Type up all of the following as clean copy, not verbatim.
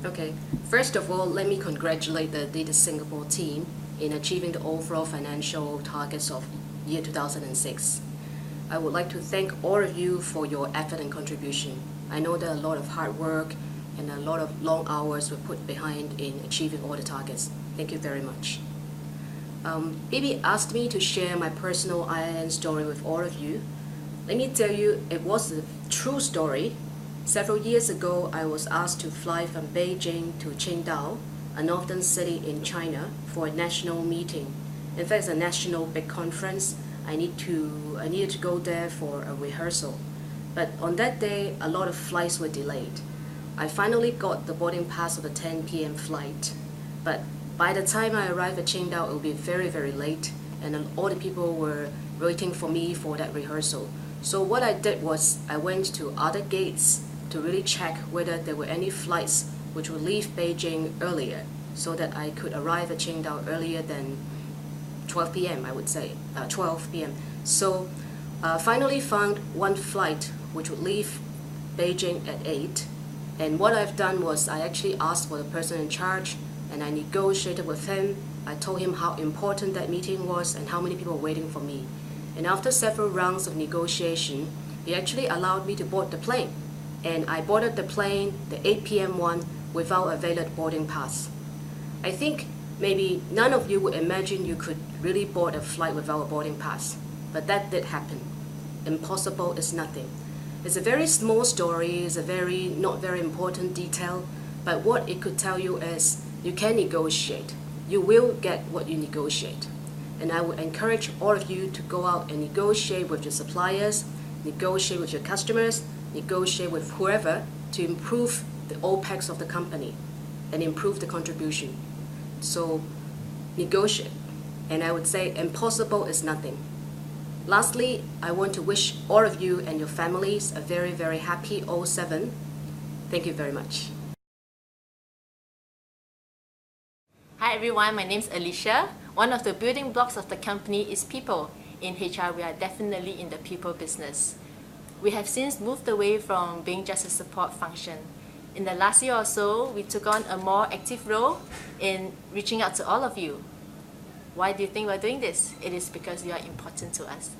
Okay, first of all, let me congratulate the adidas Singapore team in achieving the overall financial targets of year 2006. I would like to thank all of you for your effort and contribution. I know that a lot of hard work and a lot of long hours were put behind in achieving all the targets. Thank you very much. Bibi asked me to share my personal IIN story with all of you. Let me tell you, it was a true story. Several years ago, I was asked to fly from Beijing to Qingdao, a northern city in China, for a national meeting. In fact, it's a national big conference. I needed to go there for a rehearsal. But on that day, a lot of flights were delayed. I finally got the boarding pass of the 10 p.m. flight. But by the time I arrived at Qingdao, it would be very, very late, and all the people were waiting for me for that rehearsal. So what I did was I went to other gates to really check whether there were any flights which would leave Beijing earlier, so that I could arrive at Qingdao earlier than 12 p.m. I would say, 12 p.m. So finally found one flight which would leave Beijing at 8. And what I've done was I actually asked for the person in charge, and I negotiated with him. I told him how important that meeting was and how many people were waiting for me. And after several rounds of negotiation, he actually allowed me to board the plane. And I boarded the plane, the 8 p.m. one, without a valid boarding pass. I think maybe none of you would imagine you could really board a flight without a boarding pass. But that did happen. Impossible is nothing. It's a very small story, it's a not very important detail, but what it could tell you is you can negotiate. You will get what you negotiate. And I would encourage all of you to go out and negotiate with your suppliers, negotiate with your customers, negotiate with whoever to improve the OPEX of the company and improve the contribution. So negotiate. And I would say impossible is nothing. Lastly, I want to wish all of you and your families a very, very happy 07. Thank you very much. Hi everyone, my name is Alicia. One of the building blocks of the company is people. In HR, we are definitely in the people business. We have since moved away from being just a support function. In the last year or so, we took on a more active role in reaching out to all of you. Why do you think we're doing this? It is because you are important to us.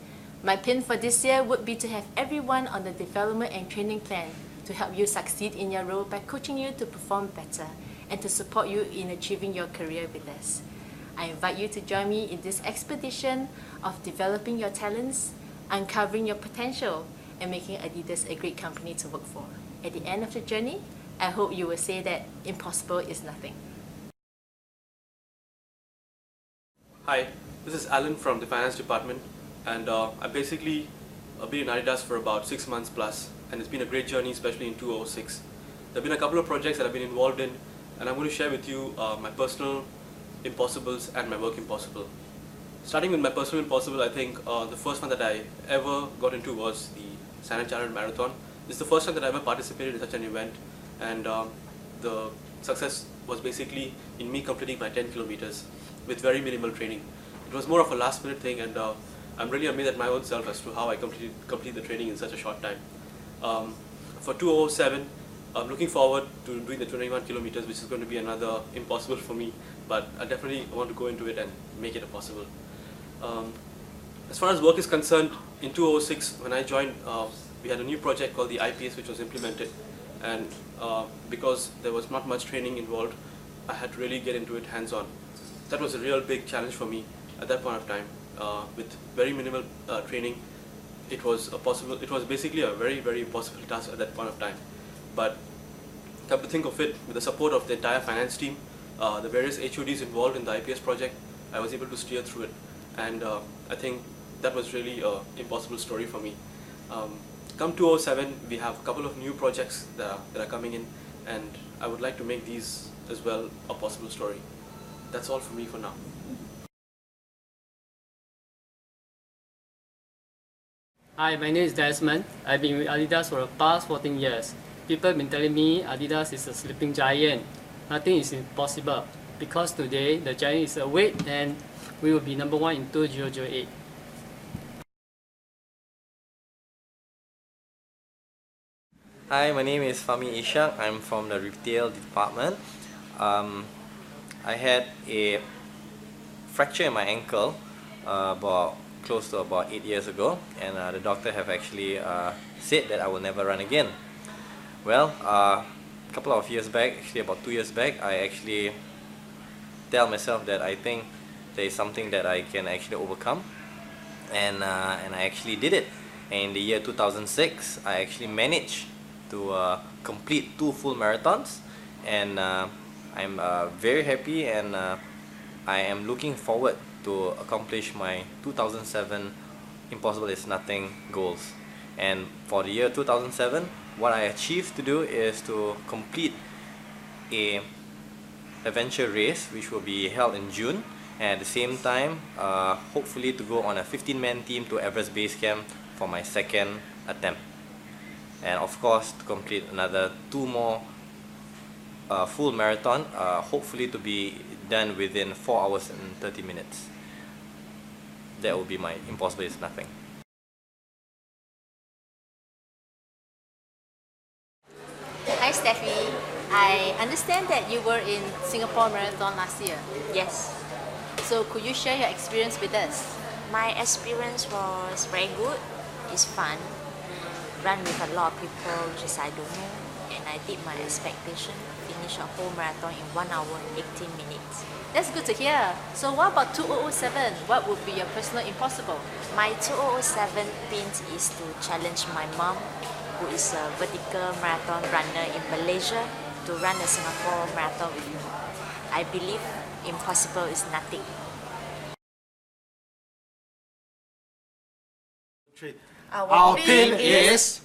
My pin for this year would be to have everyone on the development and training plan to help you succeed in your role by coaching you to perform better and to support you in achieving your career with us. I invite you to join me in this expedition of developing your talents, uncovering your potential, and making adidas a great company to work for. At the end of the journey, I hope you will say that impossible is nothing. Hi, this is Alan from the finance department, and I've basically been in Adidas for about 6 months plus, and it's been a great journey, especially in 2006. There have been a couple of projects that I've been involved in, and I'm going to share with you my personal impossibles and my work impossible. Starting with my personal impossible, I think the first one that I ever got into was the San Antonio Marathon. This is the first time that I ever participated in such an event, and the success was basically in me completing my 10 kilometers with very minimal training. It was more of a last minute thing, and I'm really amazed at my own self as to how I completed the training in such a short time. For 2007, I'm looking forward to doing the 21 kilometers, which is going to be another impossible for me, but I definitely want to go into it and make it a possible. As far as work is concerned, in 2006 when I joined, we had a new project called the IPS which was implemented, and because there was not much training involved, I had to really get into it hands-on. That was a real big challenge for me at that point of time. With very minimal training, it was basically a very, very impossible task at that point of time. But come to think of it, with the support of the entire finance team, the various HODs involved in the IPS project, I was able to steer through it, and I think that was really an impossible story for me. Come 2007, we have a couple of new projects that are coming in, and I would like to make these as well a possible story. That's all for me for now. Hi, my name is Desmond. I've been with Adidas for the past 14 years. People have been telling me Adidas is a sleeping giant. Nothing is impossible, because today the giant is awake and we will be number 1 in 2008. Hi, my name is Fahmi Ishak. I'm from the retail department. I had a fracture in my ankle about close to about 8 years ago, and the doctor have actually said that I will never run again. Well, a couple of years back, actually about 2 years back, I actually tell myself that I think there is something that I can actually overcome, and I actually did it. In the year 2006, I actually managed to complete 2 full marathons, and I'm very happy, and I am looking forward to accomplish my 2007 Impossible is Nothing goals. And for the year 2007, what I achieved to do is to complete a adventure race which will be held in June, and at the same time hopefully to go on a 15-man team to Everest Base Camp for my second attempt, and of course to complete another 2 more full marathon, hopefully to be done within 4 hours and 30 minutes. That will be my Impossible is Nothing. Hi Steffi, I understand that you were in Singapore Marathon last year. Yes, So could you share your experience with us? my experience was very good. It's fun. Run with a lot of people, which is I don't know, and I did my expectation. Finish a whole marathon in 1 hour and 18 minutes. That's good to hear. So what about 2007? What would be your personal impossible? My 2007 pin is to challenge my mom, who is a vertical marathon runner in Malaysia, to run the Singapore Marathon with me. I believe impossible is nothing. Our pin is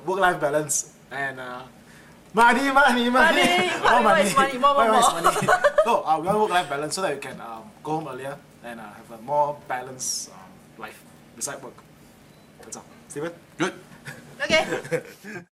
work-life balance and money. Money, More what is money? More. money. So we want work-life balance so that we can go home earlier and have a more balanced life beside work. That's all. Steven? Good. Okay.